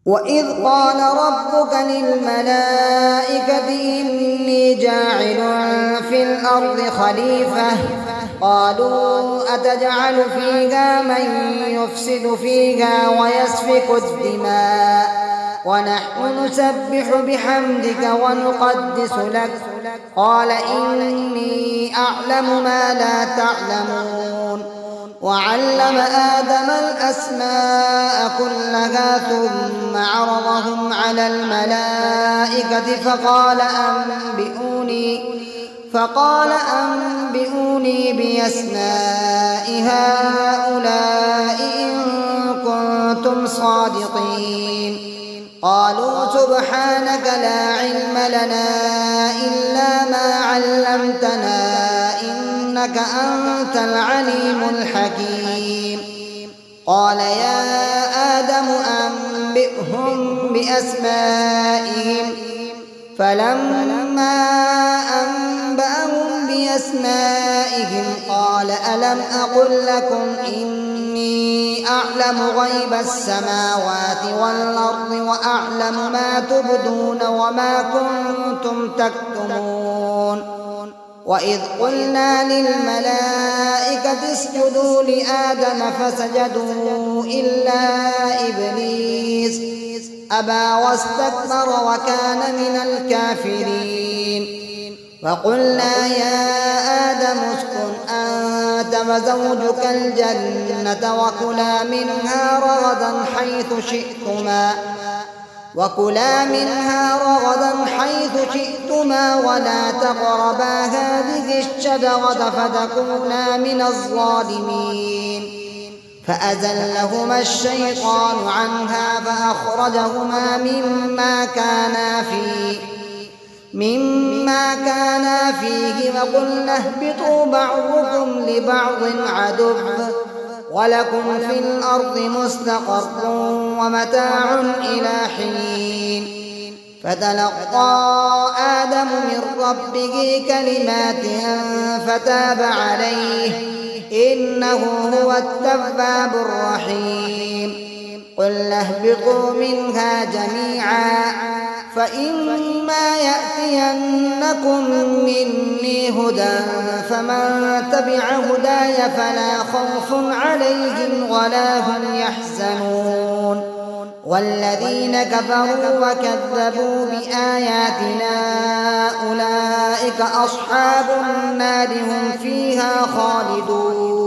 وإذ قال ربك للملائكة إني جاعل في الأرض خليفة قالوا أتجعل فيها من يفسد فيها ويسفك الدماء ونحن نسبح بحمدك ونقدس لك قال إني أعلم ما لا تعلمون وعلم آدم الأسماء كلها ثم عرضهم على الملائكة فقال أنبئوني بأسماء هؤلاء إن كنتم صادقين قالوا سبحانك لا علم لنا إلا ما علمتنا إنك أنت العليم الحكيم قال يا آدم أنبئهم بأسمائهم فلما أنبأهم بأسمائهم قال ألم أقل لكم إني أعلم غيب السماوات والأرض وأعلم ما تبدون وما كنتم تكتمون وإذ قلنا للملائكة اسجدوا لآدم فسجدوا إلا إبليس أبى واستكبر وكان من الكافرين فقلنا يا آدم اسكن أنت وزوجك الجنة وكلا منها رغدا حيث شئتما ولا تقربا هذه الشجرة فتكونا من الظالمين فأزلهما الشيطان عنها فأخرجهما مما كانا فيه وقلنا اهبطوا بعضكم لبعض عدو ولكم في الأرض مستقر ومتاع إلى حين فتلقى آدم من ربه كلمات فتاب عليه إنه هو التواب الرحيم قلنا اهبطوا منها جميعا فإما يأتينكم مني هدى فمن تبع هداي فلا خوف عليهم ولا هم يحزنون والذين كفروا وكذبوا بآياتنا أولئك أصحاب النار هم فيها خالدون